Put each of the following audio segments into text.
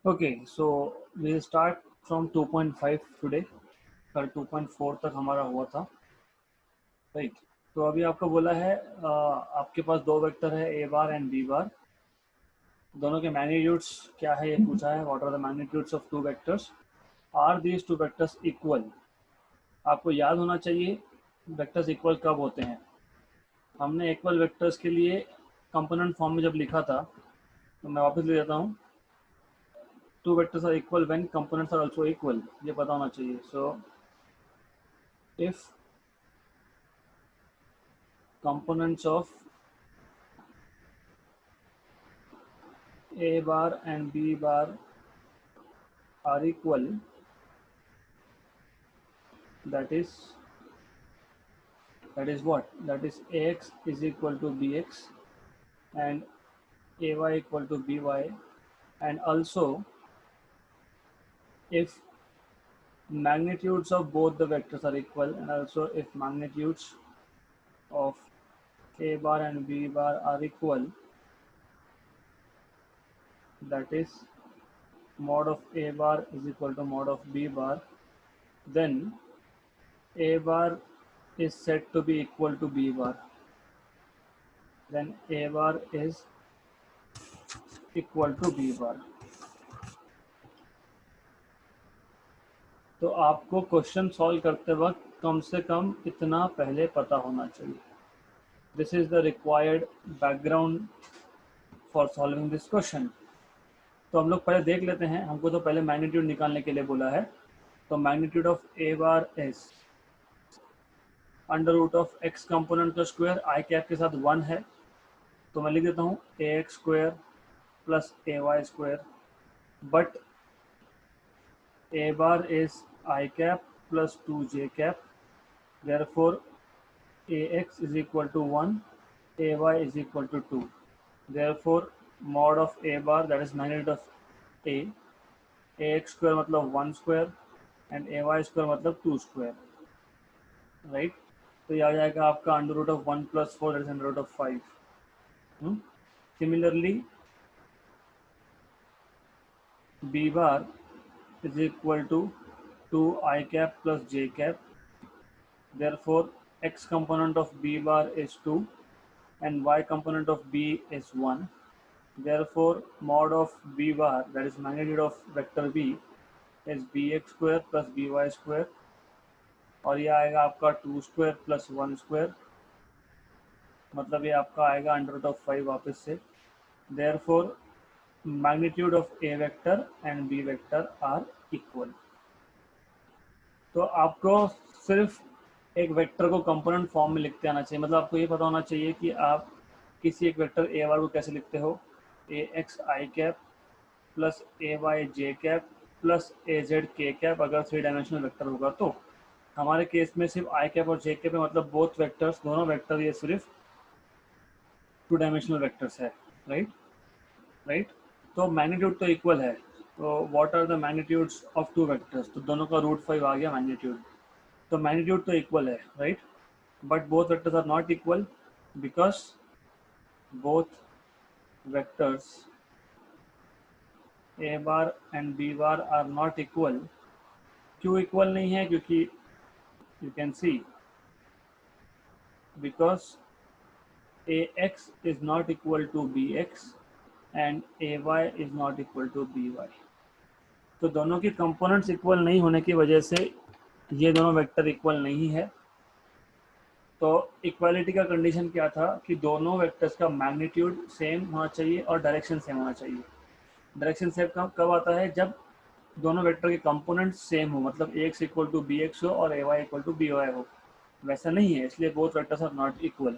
Okay, so we'll start from 2.5 today. कल 2.4 तक हमारा हुआ था, राइट। तो अभी आपको बोला है आपके पास दो वेक्टर है ए बार एंड बी बार। दोनों के मैग्नीट्यूड्स क्या है ये पूछा है। What are the magnitudes of two vectors? Are these two vectors equal? आपको याद होना चाहिए वेक्टर्स इक्वल कब होते हैं। हमने इक्वल वेक्टर्स के लिए कंपोनेंट फॉर्म में जब लिखा था, तो मैं वापस ले जाता हूँ। Two vectors are equal when components are also equal, ये पता होना चाहिए। सो if components of A bar and B bar are equal, that is what? That is AX is equal to BX and AY equal to BY, and also if magnitudes of both the vectors are equal, and also if magnitudes of A bar and B bar are equal, that is mod of A bar is equal to mod of B bar, then A bar is said to be equal to B bar. Then A bar is equal to B bar. तो आपको question solve करते वक्त कम से कम इतना पहले पता होना चाहिए। This is the required background for solving this question. तो हम लोग पहले देख लेते हैं। हमको तो पहले मैग्नीट्यूड निकालने के लिए बोला है। तो magnitude of A bar is under root of X component का स्क्वायर, आई कैप के साथ 1 है, तो मैं लिख देता हूँ A X square plus A Y square, but A bar is I cap plus 2j cap. Therefore, AX is equal to 1, AY is equal to 2. Therefore, mod of A bar, that is magnitude of A, AX square मतलब 1 square and AY square मतलब 2 square, right? तो ये आ जाएगा आपका under root of 1 plus 4, that is under root of 5. Similarly, B bar is equal to 2 I cap plus j cap. Therefore, x component of B bar is 2 and y component of B is 1. Therefore, mod of B bar, that is magnitude of vector B, is bx square plus by square, और ये आएगा आपका 2 square plus 1 square, मतलब ये आपका आएगा under root of 5 वापस से। Therefore, magnitude of A vector and B vector are equal. तो आपको सिर्फ एक वेक्टर को कंपोनेंट फॉर्म में लिखते आना चाहिए। मतलब आपको ये पता होना चाहिए कि आप किसी एक वेक्टर ए बार को कैसे लिखते हो। ए x I cap plus A Y J cap plus A Z K cap, अगर 3 डायमेंशनल वेक्टर होगा। तो हमारे केस में सिर्फ आई कैप और जे कैप है, मतलब बोथ वेक्टर्स, दोनों वेक्टर ये सिर्फ 2 डायमेंशनल वेक्टर्स है, राइट। तो मैग्नीट्यूड तो इक्वल है। तो what are the magnitudes of 2 vectors? तो दोनों का रूट 5 आ गया मैग्नीट्यूड। तो मैग्नीट्यूड तो इक्वल है, right, but both vectors are not equal because both vectors A bar and B bar are not equal. क्यों इक्वल नहीं है? क्योंकि you can see because A X is not equal to B X and A Y is not equal to B Y. तो दोनों के components equal नहीं होने की वजह से ये दोनों वेक्टर इक्वल नहीं है। तो इक्वालिटी का कंडीशन क्या था कि दोनों वेक्टर्स का मैग्नीट्यूड सेम होना चाहिए और डायरेक्शन सेम होना चाहिए। डायरेक्शन सेम कब आता है? जब दोनों वेक्टर के कंपोनेंट्स सेम हो, मतलब A X equal to B X हो और A Y equal to B Y हो। वैसा नहीं है, इसलिए both vectors are not equal,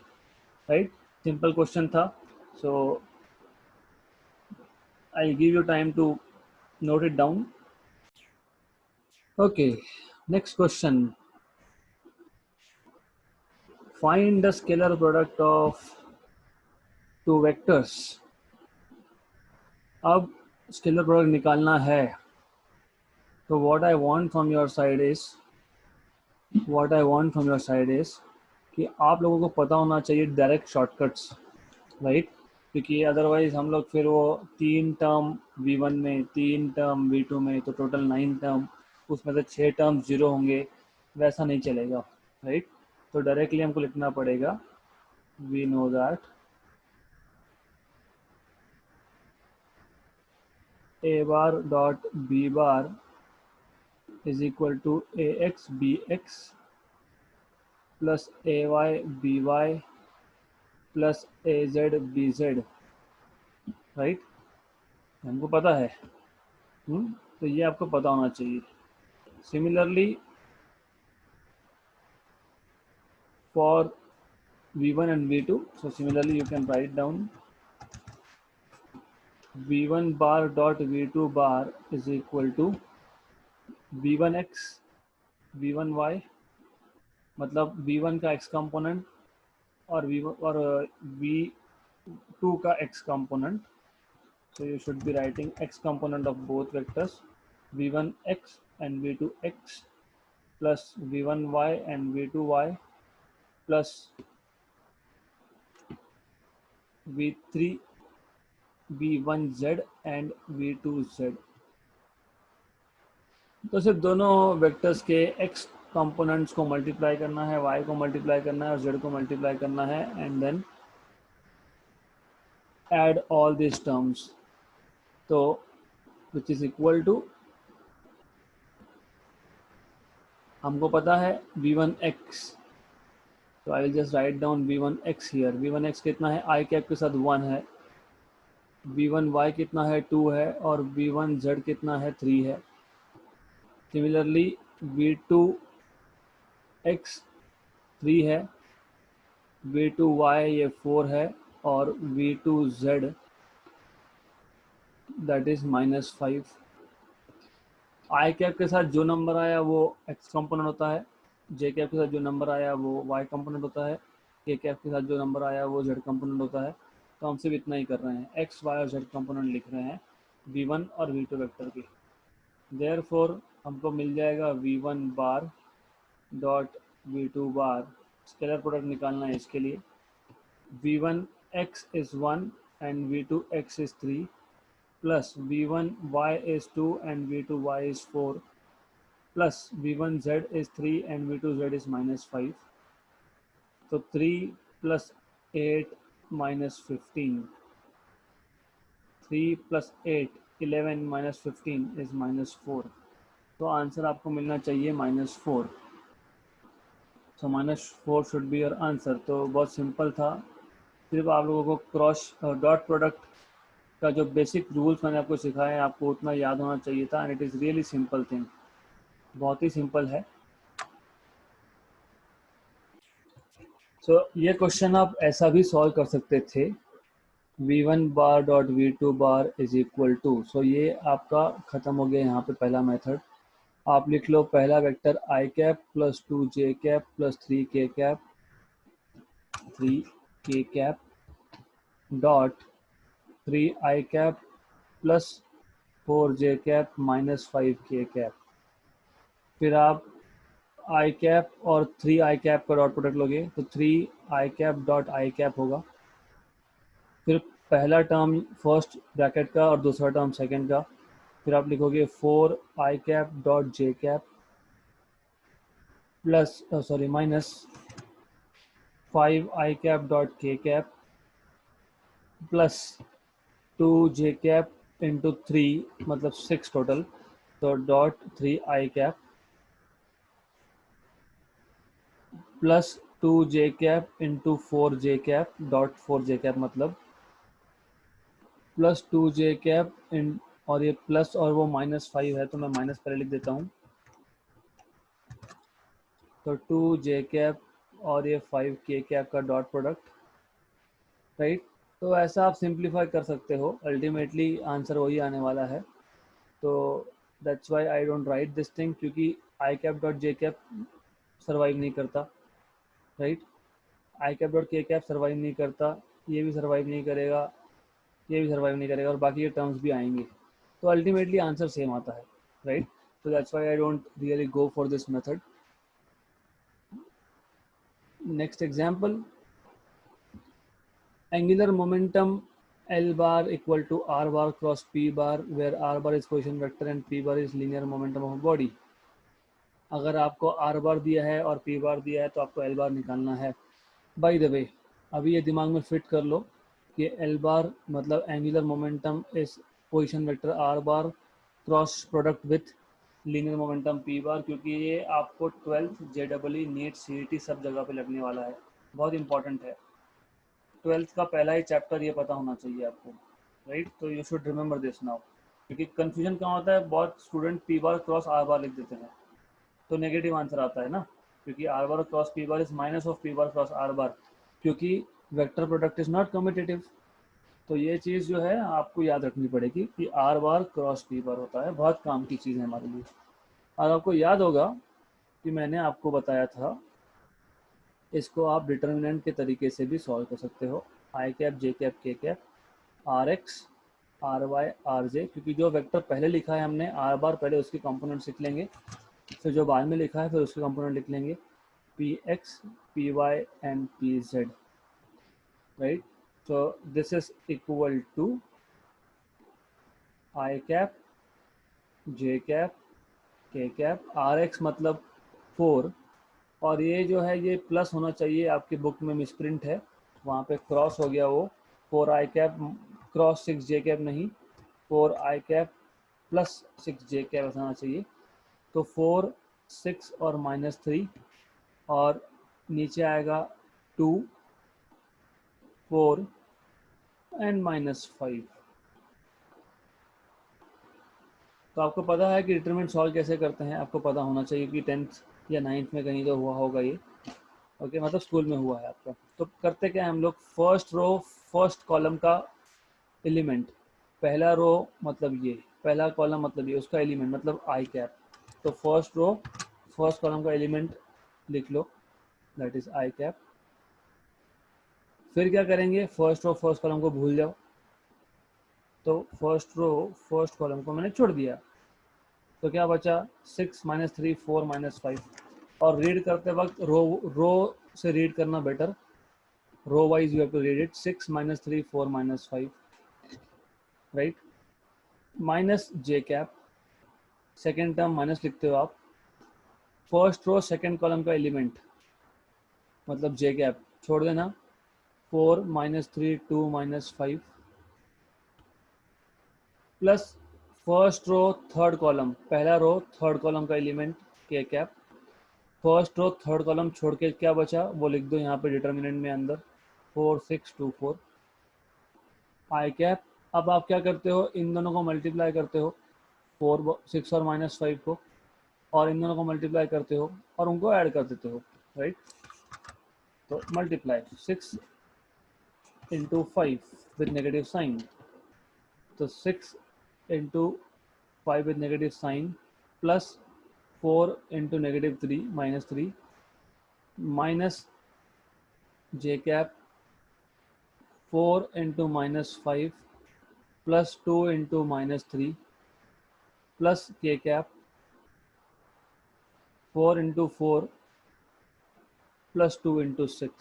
right. Simple question था। So I give you time to note it down. Okay, next question. Find the scalar product of two vectors. अब scalar product निकालना है। तो what I want from your side is कि आप लोगों को पता होना चाहिए डायरेक्ट शॉर्टकट्स, राइट। क्योंकि अदरवाइज हम लोग फिर वो 3 टर्म v1 में, 3 टर्म v2 में, तो टोटल 9 टर्म, उसमें से 6 टर्म 0 होंगे, वैसा नहीं चलेगा, राइट। तो डायरेक्टली हमको लिखना पड़ेगा we know that a bar dot b bar is equal to ax bx plus ay by plus az bz, right. हमको पता है, तो ये आपको पता होना चाहिए। Similarly for v1 and v2, so similarly you can write down v1 bar dot v2 bar is equal to v1x v1y, मतलब v1 का x कंपोनेंट और v1 और v2 का x component. So you should be writing x component of both vectors, v1x and v2x plus v1y and v2y plus v3 v1z and v2z। तो सिर्फ दोनों vectors के x components को multiply करना है, y को मल्टीप्लाई करना है और z को मल्टीप्लाई करना है, and then add all this terms, तो विच इज इक्वल टू, हमको पता है v1x, तो आई will just write down v1x here. v1x कितना है, i कैप के साथ 1 है, v1y कितना है 2 है, और v1z कितना है 3 है। सिमिलरली v2x 3 है, v2y ये 4 है, और v2z that is -5। I cap के साथ जो नंबर आया वो x कंपोनेंट होता है, जे कैप के साथ जो नंबर आया वो y कंपोनेंट होता है, के कैप के साथ जो नंबर आया वो z कंपोनेंट होता है। तो हम सिर्फ इतना ही कर रहे हैं, x, y और z कंपोनेंट लिख रहे हैं v1 और v2 वेक्टर के। देयरफॉर हमको मिल जाएगा v1 बार डॉट v2 बार, स्केलर प्रोडक्ट निकालना है इसके लिए, v1x is 1 and v2x is 3 plus v1y is 2 and v2y is 4 plus v1z is 3 and v2z is -5। तो 3 plus 8 minus 15, 3 plus 8 11 minus 15 is -4। तो answer आपको मिलना चाहिए -4। सो -4 शुड बी योर आंसर। तो बहुत सिंपल था, सिर्फ आप लोगों को क्रॉस डॉट प्रोडक्ट का जो बेसिक रूल्स मैंने आपको सिखाया है आपको उतना याद होना चाहिए था, and it is really simple thing, बहुत ही सिंपल है। सो ये क्वेश्चन आप ऐसा भी सॉल्व कर सकते थे, v1 bar dot v2 bar is equal to, so ये आपका खत्म हो गया यहाँ पे पहला मेथड। आप लिख लो पहला vector I cap plus 2j cap plus 3k cap, 3k cap dot 3i cap plus 4j cap minus 5k cap. फिर आप आई कैप और 3i कैप का डॉट प्रोडक्ट लोगे तो 3i cap dot I cap होगा। फिर पहला टर्म फर्स्ट ब्रैकेट का और दूसरा टर्म सेकंड का, फिर आप लिखोगे 4i cap dot J cap plus minus 5i cap dot K cap plus 2j cap into 3 मतलब 6 टोटल, तो dot 3i cap plus 2j cap into 4j cap dot 4j cap मतलब plus 2j cap in, और ये plus और वो -5 है तो मैं माइनस पहले लिख देता हूँ, तो 2j कैप और ये 5k कैप का डॉट प्रोडक्ट, राइट। तो ऐसा आप सिंप्लीफाई कर सकते हो, अल्टीमेटली आंसर वही आने वाला है। तो that's why I don't write this thing, क्योंकि I cap dot J cap survive नहीं करता, right. I cap dot K cap survive नहीं करता, ये भी सर्वाइव नहीं करेगा, ये भी सर्वाइव नहीं करेगा, और बाकी ये टर्म्स भी आएंगे, तो अल्टीमेटली आंसर सेम आता है, right. So that's why I don't really go for this method. Next example, angular momentum L bar equal to R bar cross P bar where R bar is position vector and P bar is linear momentum of body. अगर आपको R bar दिया है और P bar दिया है तो आपको L bar निकालना है. By the way, अभी ये दिमाग में फिट कर लो कि L bar मतलब angular momentum is position vector R bar cross product with linear momentum P bar, क्योंकि ये आपको 12th JEE नीट CET सब जगह पे लगने वाला है. बहुत इंपॉर्टेंट है. 12th का पहला ही चैप्टर ये पता होना चाहिए आपको, राइट? तो you should remember this now, क्योंकि कंफ्यूजन क्या होता है, बहुत student P bar cross R bar लिख देते हैं तो नेगेटिव आंसर आता है ना, क्योंकि R bar cross P bar is minus of P bar cross R bar, क्योंकि vector product is not commutative. तो ये चीज़ जो है आपको याद रखनी पड़ेगी कि R bar cross P bar होता है. बहुत काम की चीज़ है हमारे लिए. और आपको याद होगा कि मैंने आपको बताया था इसको आप डिटर्मिनेंट के तरीके से भी सॉल्व कर सकते हो. I cap, J cap, K cap, R X, R Y, R J, क्योंकि जो वेक्टर पहले लिखा है हमने आर बार, पहले उसके कंपोनेंट लिख लेंगे, फिर जो बाद में लिखा है फिर उसके कंपोनेंट लिख लेंगे, P X, P Y and P Z, right? So this is equal to I cap, J cap, K cap, R x मतलब 4, और ये जो है ये प्लस होना चाहिए, आपकी बुक में मिसप्रिंट है, वहाँ पे क्रॉस हो गया वो, 4 I cap cross 6 J cap नहीं, 4 I cap plus 6 J cap ऐसा होना चाहिए. तो 4, 6 और -3, और नीचे आएगा 2, 4 एंड -5. तो आपको पता है कि डिटरमिनेंट सॉल्व कैसे करते हैं, आपको पता होना चाहिए कि 10th या 9th में कहीं तो हुआ होगा ये, ओके, मतलब स्कूल में हुआ है आपका. तो करते क्या है हम लोग, फर्स्ट रो फर्स्ट कॉलम का एलिमेंट, पहला रो मतलब ये, पहला कॉलम मतलब ये, उसका एलिमेंट मतलब आई कैप. तो फर्स्ट रो फर्स्ट कॉलम का एलिमेंट लिख लो, दैट इज आई कैप. फिर क्या करेंगे, फर्स्ट रो फर्स्ट कॉलम को भूल जाओ, तो फर्स्ट रो फर्स्ट कॉलम को मैंने छोड़ दिया, तो क्या बचा, 6 -3 4 -5. और रीड करते वक्त रो से रीड करना better, row wise you have to read it, 6 -3 4 -5, right? Minus J cap, second term minus लिखते हो आप, फर्स्ट रो सेकेंड कॉलम का एलिमेंट मतलब जे कैप छोड़ देना, 4 -3 2 -5 plus first row third column, पहला रो थर्ड कॉलम का element K cap, first row third column छोड़ के क्या बचा वो लिख दो यहाँ पे डिटर्मिनेंट में अंदर, 4 6 2 4 आई कैप. अब आप क्या करते हो, इन दोनों को मल्टीप्लाई करते हो, 4 6 और -5 को, और इन दोनों को मल्टीप्लाई करते हो और उनको ऐड कर देते हो, राइट? तो multiply 6 into 5 with negative sign, तो 6 into 5 with negative sign plus 4 into -3 -3 minus J cap 4 into -5 plus 2 into -3 plus K cap 4 into 4 plus 2 into 6.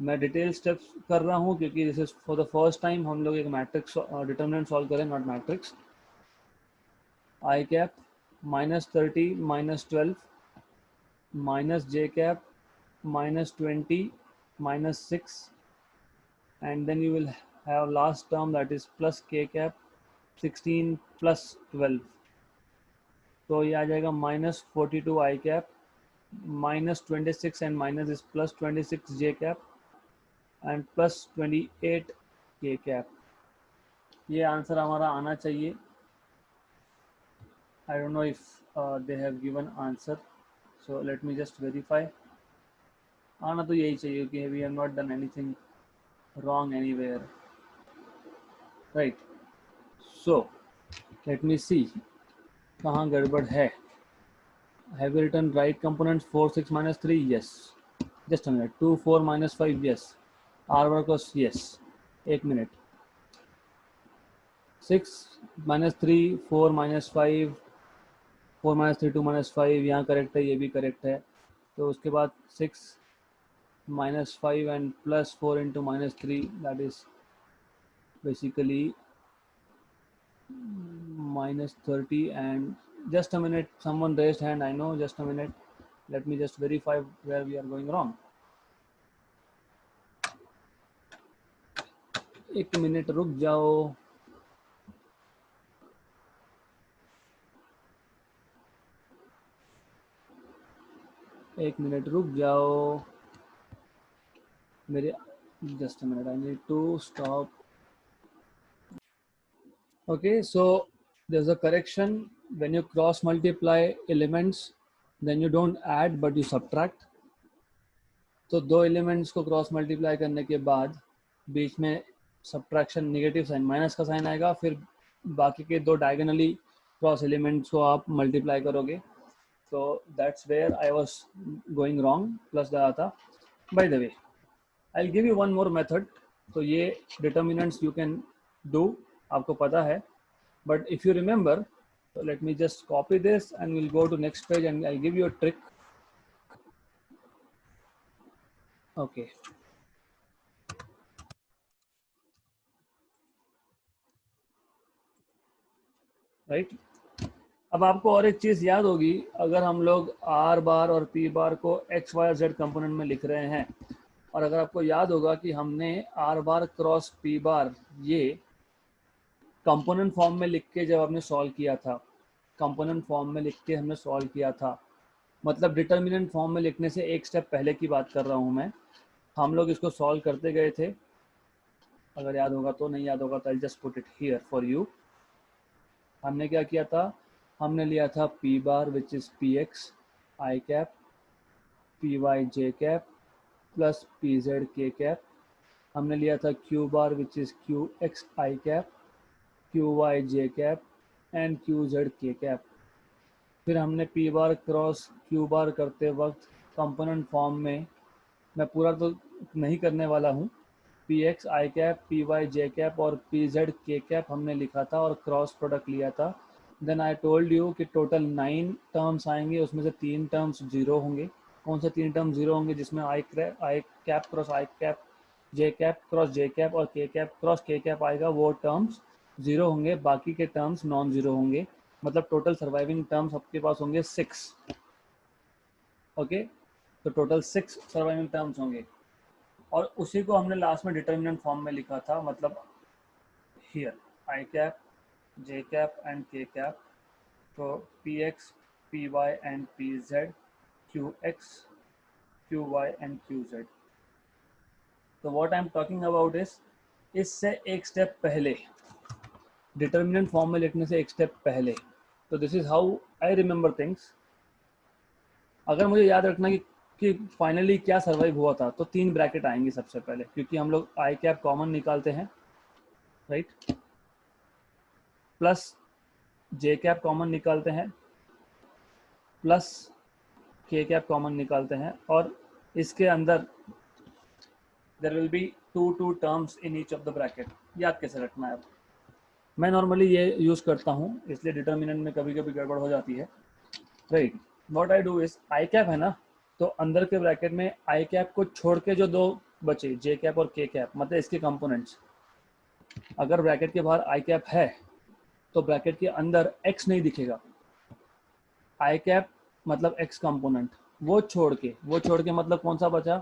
मैं डिटेल स्टेप्स कर रहा हूँ क्योंकि this is for the first time हम लोग एक matrix determinant solve करें, not matrix. I cap -30 -12 minus J cap -20 -6, and then you will have last term that is plus k cap 16 plus 12, तो ये आ जाएगा -42 I cap -26 and minus is plus 26 J cap and plus 28 K cap. ये answer हमारा आना चाहिए. I don't know if they have given answer, so let me just verify. आना तो यही चाहिए कि we have not done anything wrong anywhere, right? So let me see कहाँ गड़बड़ है. Have you written right components 4 6 -3? Yes. Just a minute. 2 4 -5? Yes. R work was yes. एक minute. 6 -3 4 -5 4 -3 2 -5 यहाँ करेक्ट है, ये भी करेक्ट है. तो उसके बाद 6 -5 and plus 4 into -3 that is basically -30 and just a minute, someone raised hand, I know, just a minute, let me just verify where we are going wrong. एक मिनट रुक जाओ. एक मिनट रुक जाओ मेरे. Just a minute, I need to stop. Okay, so there's a correction. When you cross multiply elements, then you don't add but you subtract. तो दो elements को क्रॉस मल्टीप्लाई करने के बाद बीच में सब्ट्रैक्शन नेगेटिव साइन माइनस का sign आएगा, फिर बाकी के दो डायगोनली क्रॉस एलिमेंट्स को आप मल्टीप्लाई करोगे. तो that's where I was going wrong, plus डाला था. By the way, I will give you one more method. तो ये डिटर्मिनेंट्स यू कैन डू, आपको पता है, but if you remember, so let me just copy this and we'll go to next page and I'll give you a trick. Okay, right. अब आपको और एक चीज याद होगी, अगर हम लोग आर बार और पी बार को एक्स वाई जेड कंपोनेंट में लिख रहे हैं, और अगर आपको याद होगा कि हमने आर बार क्रॉस पी बार ये कंपोनेंट फॉर्म में लिख के जब हमने सॉल्व किया था, कंपोनेंट फॉर्म में लिख के हमने सॉल्व किया था, मतलब डिटर्मिनेंट फॉर्म में लिखने से एक स्टेप पहले की बात कर रहा हूँ मैं. हम लोग इसको सॉल्व करते गए थे, अगर याद होगा तो, नहीं याद होगा तो I just put it here for you. हमने क्या किया था, हमने लिया था P bar which is P X I cap P Y J cap plus P Z K cap. हमने लिया था Q bar which is Q X I cap Q Y J cap and Q Z K cap. फिर हमने P bar cross Q bar करते वक्त component form में, मैं पूरा तो नहीं करने वाला हूँ, P X I cap P Y J cap और पी जेड के कैप हमने लिखा था और क्रॉस प्रोडक्ट लिया था. देन आई टोल्ड यू कि टोटल 9 टर्म्स आएंगे, उसमें से 3 टर्म्स जीरो होंगे. कौन से 3 टर्म जीरो होंगे, जिसमें आई कैप क्रॉस आई कैप जे कैप क्रॉस जे कैप और के कैप क्रॉस के कैप आएगा, वो टर्म्स जीरो होंगे, बाकी के टर्म्स नॉन जीरो होंगे. मतलब टोटल सर्वाइविंग टर्म्स आपके पास होंगे 6. ओके, तो टोटल 6 सर्वाइविंग टर्म्स होंगे, और उसी को हमने लास्ट में डिटर्मिनेंट फॉर्म में लिखा था, मतलब here I cap J cap and K cap. तो P X P Y and P Z Q X Q Y and Q Z. तो what I am talking about is, इससे एक step पहले, determinant form में लिखने से एक step पहले. तो this is how I remember things. अगर मुझे याद रखना कि फाइनली क्या सर्वाइव हुआ था, तो 3 ब्रैकेट आएंगे सबसे पहले, क्योंकि हम लोग आई कैप कॉमन निकालते हैं, राइट, प्लस जे कैप कॉमन निकालते हैं, प्लस के कैप कॉमन निकालते हैं, और इसके अंदर there will be 2 terms in each of the bracket. याद कैसे रखना है, मैं नॉर्मली ये यूज़ करता हूँ, इसलिए डिटर्मिनेंट में कभी कभी गड़बड़ हो जाती है, right. What I do is, I cap है ना, तो अंदर के ब्रैकेट में आई कैप को छोड़ के जो दो बचे, जे कैप और के कैप, मतलब इसके कंपोनेंट्स, अगर ब्रैकेट के बाहर आई कैप है तो ब्रैकेट के अंदर एक्स नहीं दिखेगा. आई कैप मतलब एक्स कंपोनेंट, वो छोड़ के मतलब कौन सा बचा,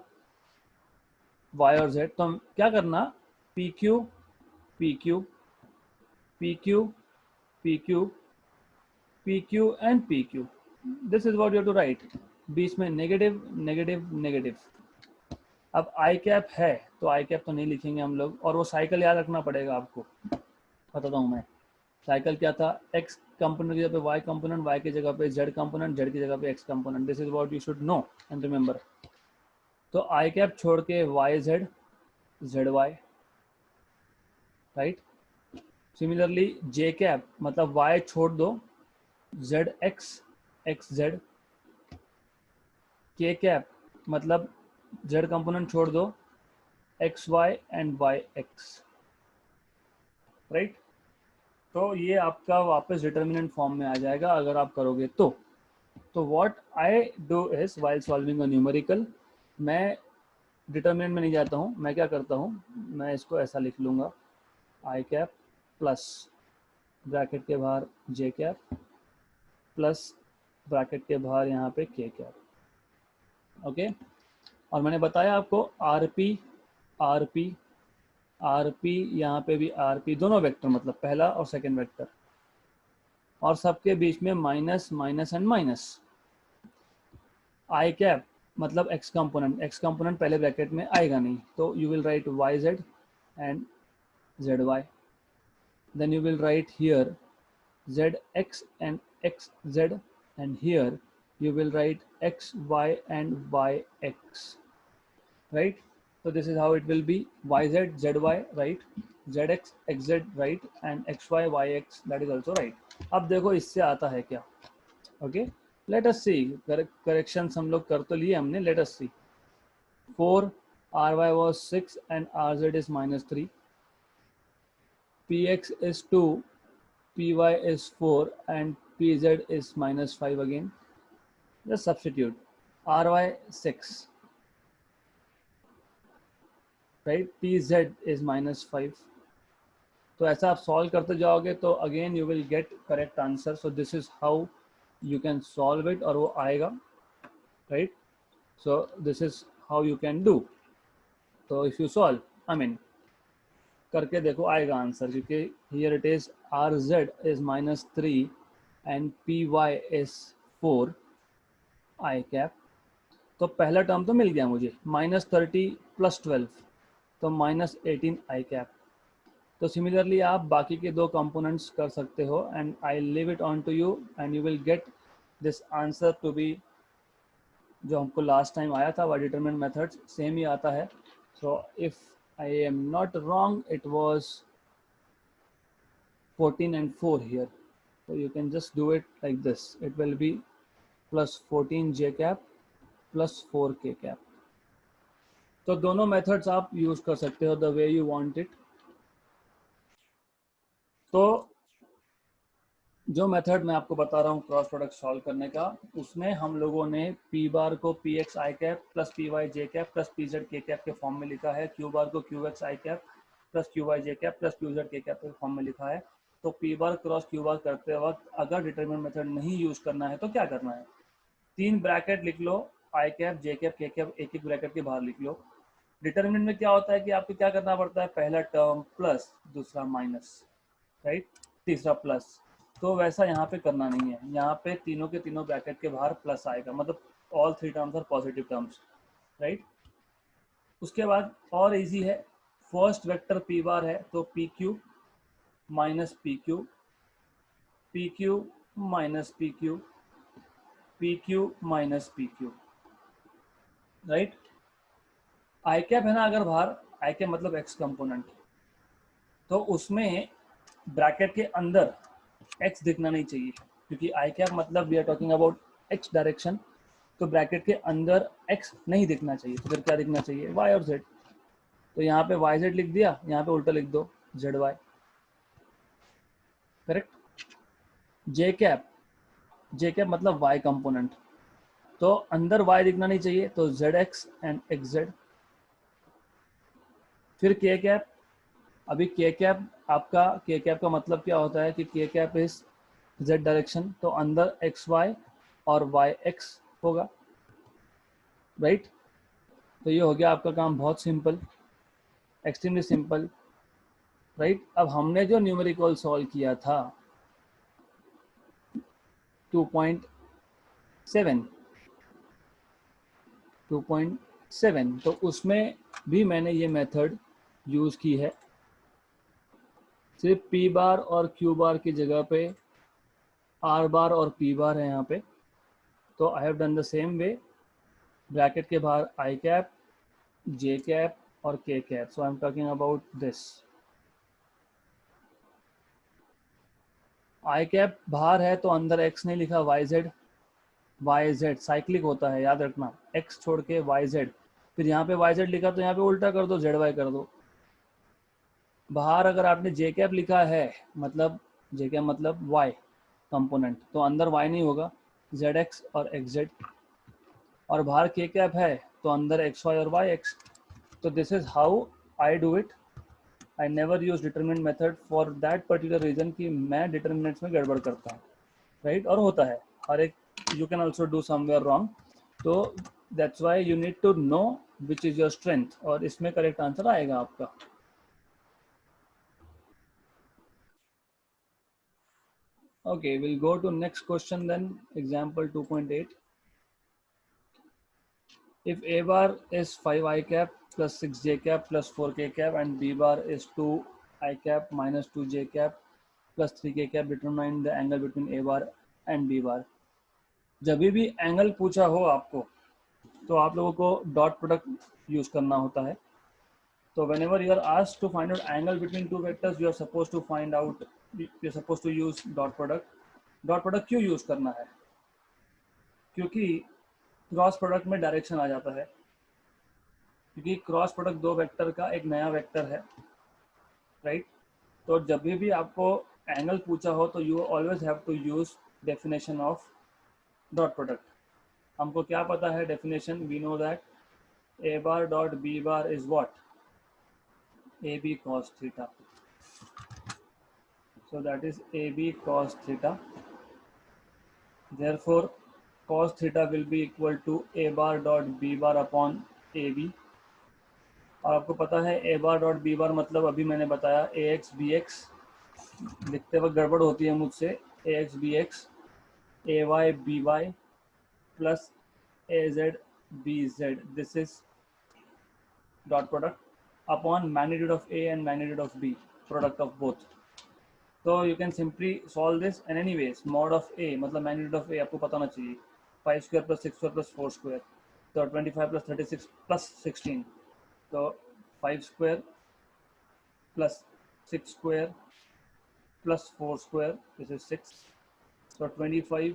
वाई और जेड. तो हम क्या करना, P Q P Q P Q P Q P Q and P Q. This is what you have to write. बीच में नेगेटिव नेगेटिव नेगेटिव. अब आई कैप है तो आई कैप तो नहीं लिखेंगे हम लोग, और वो साइकिल याद रखना पड़ेगा आपको, बताता हूँ मैं. साइकिल क्या था, एक्स कंपोनेंट की जगह पे वाई कंपोनेंट, वाई की जगह पे जेड कंपोनेंट, जेड की जगह पे X component. This is what you should know and remember. तो आई कैप छोड़ के Y Z Z Y, right. Similarly J cap मतलब वाई छोड़ दो, Z X X Z. K cap मतलब जेड कंपोनेंट छोड़ दो, X Y and Y X, right. तो ये आपका वापस डिटर्मिनेंट फॉर्म में आ जाएगा अगर आप करोगे तो. तो what I do is while solving a numerical, मैं डिटर्मिनेंट में नहीं जाता हूँ, मैं क्या करता हूँ, मैं इसको ऐसा लिख लूँगा, आई कैप प्लस ब्रैकेट के बाहर जे कैप प्लस ब्रैकेट के बाहर यहाँ पे के कैप। ओके, और मैंने बताया आपको आरपी आरपी आरपी, यहाँ पे भी आरपी, दोनों वेक्टर मतलब पहला और सेकंड वेक्टर, और सबके बीच में minus minus and minus. I cap मतलब एक्स कंपोनेंट, एक्स कंपोनेंट पहले ब्रैकेट में आएगा नहीं, तो you will write Y Z and Z Y, then you will write here zx and xz, and here you will write xy and yx, right? So this is how it will be: yz zy, right? zx xz, right? And xy yx, that is also right. अब देखो इससे आता है क्या? Okay, let us see. Correction हम लोग कर तो लिए हमने, let us see. 4 ry was 6 and rz is -3, px is 2, py is 4 and pz is -5 again. Just substitute ry 6, right? pz is -5. तो ऐसा आप सॉल्व करते जाओगे तो again you will get correct answer. So this is how you can solve it, और वो आएगा, right? So this is how you can do. तो if you solve, I mean करके देखो, आएगा आंसर, क्योंकि here it is rz is -3 and py is 4 I cap. तो पहला टर्म तो मिल गया मुझे, -30 + 12 तो -18 आई कैप. तो सिमिलरली आप बाकी के दो कंपोनेंट्स कर सकते हो, and I leave it on to you and you will get this answer to be, जो हमको लास्ट टाइम आया था वह डिटरमिनेंट मेथड्स सेम ही आता है. So if I am not wrong it was 14 and 4 here. So you can just do it like this. It will be +14 j cap +4 k cap. तो दोनों methods आप use कर सकते हो the way you want it. तो जो method मैं आपको बता रहा हूँ क्रॉस प्रोडक्ट सॉल्व करने का, उसमें हम लोगों ने पी बार को P X I cap plus P Y J cap plus P Z K cap के फॉर्म में लिखा है. क्यू बार को Q X I cap plus Q Y J cap plus Q Z K cap के form में लिखा है. तो P bar cross Q bar करते वक्त अगर डिटरमिनेंट मेथड नहीं यूज करना है तो क्या करना है? 3 ब्रैकेट लिख लो, आई cap J cap K cap एक एक ब्रैकेट के बाहर लिख लो. डिटरमिनेंट में क्या होता है कि आपको क्या करना पड़ता है? पहला टर्म प्लस, दूसरा माइनस, राइट, तीसरा प्लस. तो वैसा यहाँ पे करना नहीं है. यहाँ पे तीनों के तीनों ब्रैकेट के बाहर प्लस आएगा, मतलब all 3 terms are positive terms, right? उसके बाद और इजी है, फर्स्ट वेक्टर पी बार है तो P Q minus P Q, P Q minus P Q, P Q minus P Q, right? I cap है ना अगर बाहर, आई कैप मतलब एक्स कंपोनेंट, तो उसमें ब्रैकेट के अंदर एक्स दिखना नहीं चाहिए, क्योंकि आई कैप मतलब we are talking about X direction. तो ब्रैकेट के अंदर एक्स नहीं दिखना चाहिए, तो फिर क्या दिखना चाहिए? वाई और जेड. तो यहाँ पे वाई जेड लिख दिया, यहाँ पे उल्टा लिख दो जेड वाई, करेक्ट? जे कैप, जे कैप मतलब वाई कंपोनेंट, तो अंदर वाई दिखना नहीं चाहिए, तो Z x and x Z. फिर के कैप, अभी के कैप आपका, के कैप का मतलब क्या होता है कि के कैप इज जेड डायरेक्शन, तो अंदर एक्स वाई और वाई एक्स होगा, राइट? तो ये हो गया आपका काम, बहुत सिंपल, एक्सट्रीमली सिंपल, राइट? अब हमने जो न्यूमेरिकल सॉल्व किया था 2.7, तो उसमें भी मैंने ये मेथड यूज की है, सिर्फ पी बार और क्यू बार की जगह पे आर बार और पी बार है यहाँ पे. तो I have done the same way, bracket के बाहर आई कैप, जे कैप और K cap. So I am talking about this. I cap बाहर है तो अंदर एक्स नहीं लिखा, Y Z, Y Z cyclic होता है, याद रखना, एक्स छोड़ के वाई जेड. फिर यहाँ पे वाई जेड लिखा तो यहाँ पे उल्टा कर दो, जेड वाई कर दो. बाहर अगर आपने जे कैप लिखा है, मतलब जे कैप मतलब वाई कंपोनेंट, तो अंदर वाई नहीं होगा, जेड एक्स और एक्स जेड. और बाहर के कैप है तो अंदर एक्स वाई और वाई एक्स. तो this is how I do it. I never use determinant method for that particular reason कि मैं डिटरमिनेंट्स में गड़बड़ करता हूँ, राइट? और होता है हर एक, you can also do somewhere wrong, तो that's why you need to know which is your strength, और इसमें करेक्ट आंसर आएगा आपका। Okay, we'll go to next question then. Example 2.8. If A bar is 5 I cap plus 6 J cap plus 4 K cap and B bar is 2 I cap minus 2 J cap plus 3 K cap, determine the angle between A bar and B bar. जब भी angle पूछा हो आपको तो आप लोगों co dot product use करना होता है। तो whenever you are asked to find out angle between two vectors, you are supposed to find out, you are supposed to use dot product. Dot product क्यों यूज करना है? क्योंकि cross product में direction आ जाता है, क्योंकि क्रॉस प्रोडक्ट दो vector का एक नया वेक्टर है, राइट? तो जब भी आपको एंगल पूछा हो तो you always have to use definition of dot product. हमको क्या पता है definition? We know that A bar dot B bar is what? A B cos theta. So that is AB cos theta. Therefore, cos theta will be equal to A bar dot B bar upon AB. और आपको पता है A bar dot B bar मतलब अभी मैंने बताया AX BX, लिखते वक्त गड़बड़ होती है मुझसे, AX BX AY BY plus AZ BZ. This is dot product upon magnitude of A and magnitude of B, product of both. तो you can simply solve this, and anyways mod of A मतलब magnitude of A आपको पता होना चाहिए, 5 square plus 6 square plus 4 square, तो 25 plus 36 plus 16, तो 5 square plus 6 square plus 4 square, this is 6, तो 25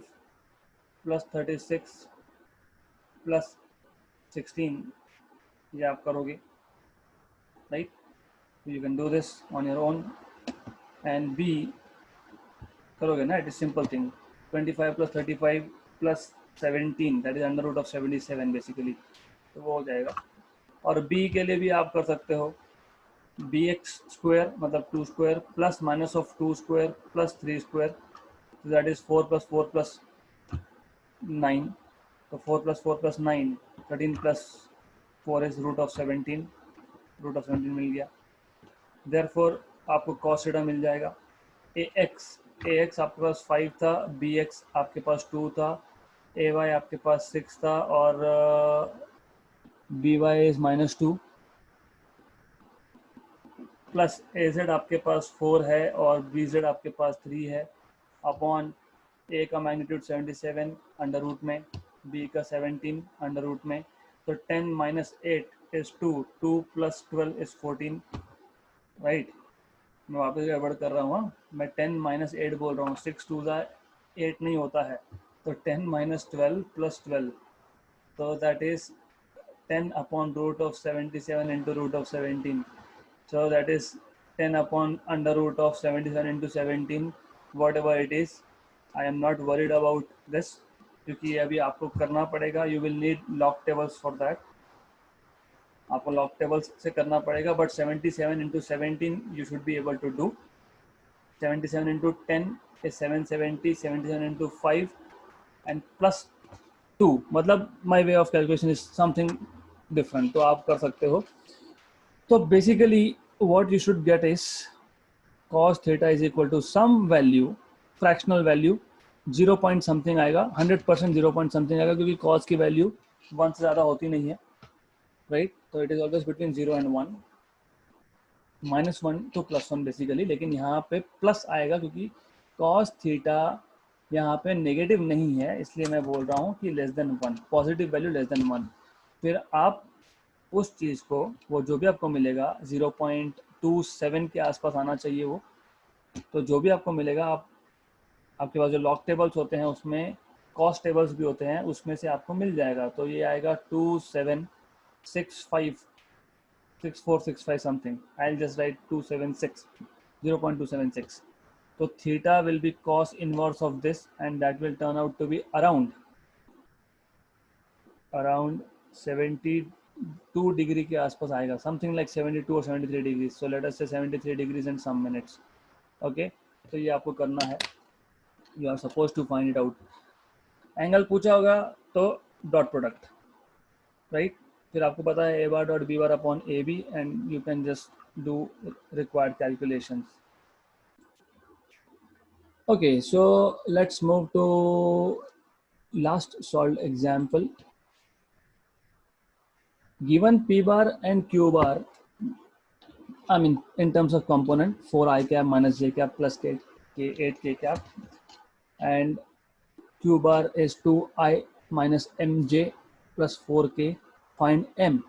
plus 36 plus 16 ये आप करोगे, right? You can do this on your own, and B करोगे ना, it is simple thing, 25 plus 35 plus 17 that is under root of 77 basically, तो वो हो जाएगा। और b के लिए भी आप कर सकते हो bx स्क्वायर मतलब 2 square plus minus of 2 square plus 3 square, तो दैट इज 4 प्लस 4 प्लस 9, तो 4 plus 4 plus 9 13 plus 4 is root of 17, root of 17 मिल गया। देयरफॉर आपको cos थीटा मिल जाएगा। ax आपके पास 5 था, bx आपके पास 2 था, ay आपके पास 6 था, और by इज -2 प्लस az आपके पास 4 है और bz आपके पास 3 है, अपॉन a का मैग्नीट्यूड 77 अंडर रूट में, b का 17 अंडर रूट में, तो 10 minus 8 is 2, 2 plus 12 is 14, right? मैं वापस गड़बड़ कर रहा हूँ, मैं 10 माइनस 8 बोल रहा हूँ, 6 2 8 नहीं होता है, तो 10 माइनस 12 प्लस 12, तो that is 10 upon root of 77 into root of 17, so that is 10 upon under root of 77 into 17, whatever it is. I am not worried about this क्योंकि अभी आपको करना पड़ेगा, you will need log tables for that, आपको log tables से करना पड़ेगा, but 77 into 17 you should be able to do. 77 into 10 is 770, 77 into 5 and plus 2, मतलब my way of calculation is something different, तो आप कर सकते हो। तो basically what you should get is cos theta is equal to some value, fractional value 0 point something आएगा, 100% 0 point something आएगा, क्योंकि cos की वैल्यू 1 से ज़्यादा होती नहीं है, राइट? तो it is always between 0 and 1, -1 to +1 basically, लेकिन यहाँ पे प्लस आएगा क्योंकि cos थीटा यहाँ पे नेगेटिव नहीं है, इसलिए मैं बोल रहा हूँ कि less than 1, positive value less than 1। फिर आप उस चीज़ को, वो जो भी आपको मिलेगा 0.27 के आसपास आना चाहिए वो, तो जो भी आपको मिलेगा आपके पास जो लॉग टेबल्स होते हैं उसमें कॉस्ट टेबल्स भी होते हैं, उसमें से आपको मिल जाएगा। तो ये आएगा 2765 6465 something, I will just write 276 0.276, तो theta will be cos inverse of this and that will turn out to be around 70 2 degree के आसपास आएगा, समथिंग लाइक 72 और 73 degree. So let us say 73 degrees and some minutes. Okay, तो ये आपको करना है. You are suppose to find it out. Angle पूछा होगा तो डॉट प्रोडक्ट, राइट. फिर आपको पता है A bar dot B bar upon A B and you can just do required calculations. Okay, so let's move to last solved example. Given P bar and Q bar, I mean in terms of component 4I cap minus J cap plus K 8K cap, and Q bar is 2I minus MJ plus 4K. Find M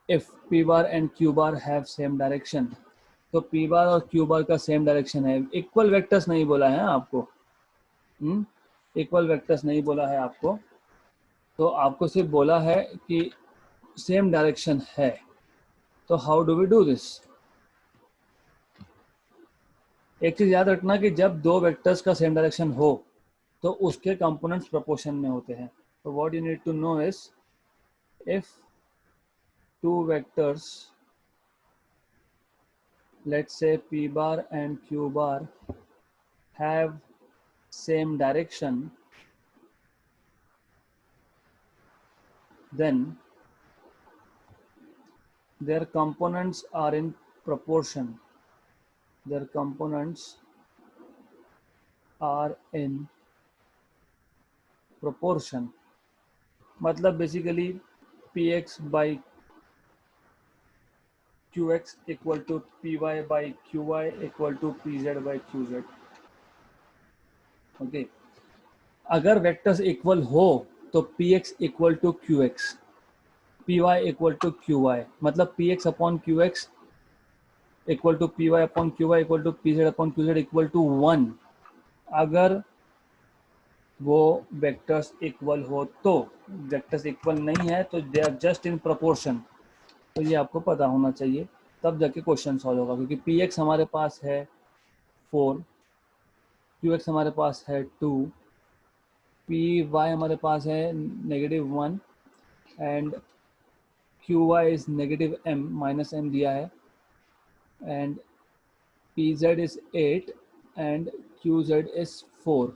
if P bar and Q bar have same direction. तो P bar और Q bar का same direction है. Equal vectors नहीं बोला है आपको, equal vectors नहीं बोला है आपको, तो आपको सिर्फ बोला है कि सेम डायरेक्शन है. तो how do we do this? एक चीज याद रखना कि जब दो वेक्टर्स का सेम डायरेक्शन हो तो उसके कंपोनेंट्स प्रोपोर्शन में होते हैं. तो what you need to know is if two vectors, let's say P bar and Q bar have same direction, then their components are in proportion. Their components are in proportion. मतलब basically Px by Qx equal to Py by Qy equal to Pz by Qz. Okay, अगर vectors equal हो तो Px equal to Qx, Py equal to Qy, मतलब Px upon Qx equal to Py upon Qy equal to Pz upon Qz equal to 1. अगर वो vectors equal हो तो. Vectors equal नहीं है तो they are just in proportion. तो ये आपको पता होना चाहिए, तब जाके क्वेश्चन सॉल्व होगा. क्योंकि Px हमारे पास है 4, Qx हमारे पास है 2, Py हमारे पास है -1 and Qy is -m, -m दिया है, and Pz is 8 and Qz is 4.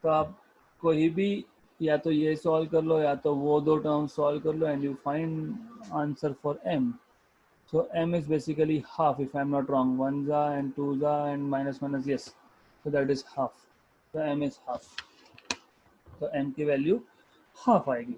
तो आप कोई भी या तो ये सॉल्व कर लो या तो वो दो टर्म सॉल्व कर लो and you find answer for m. So m is basically half if I'm not wrong. 1 and 2 and -1 is yes. So that is half. So m is half. So m की value half आएगी.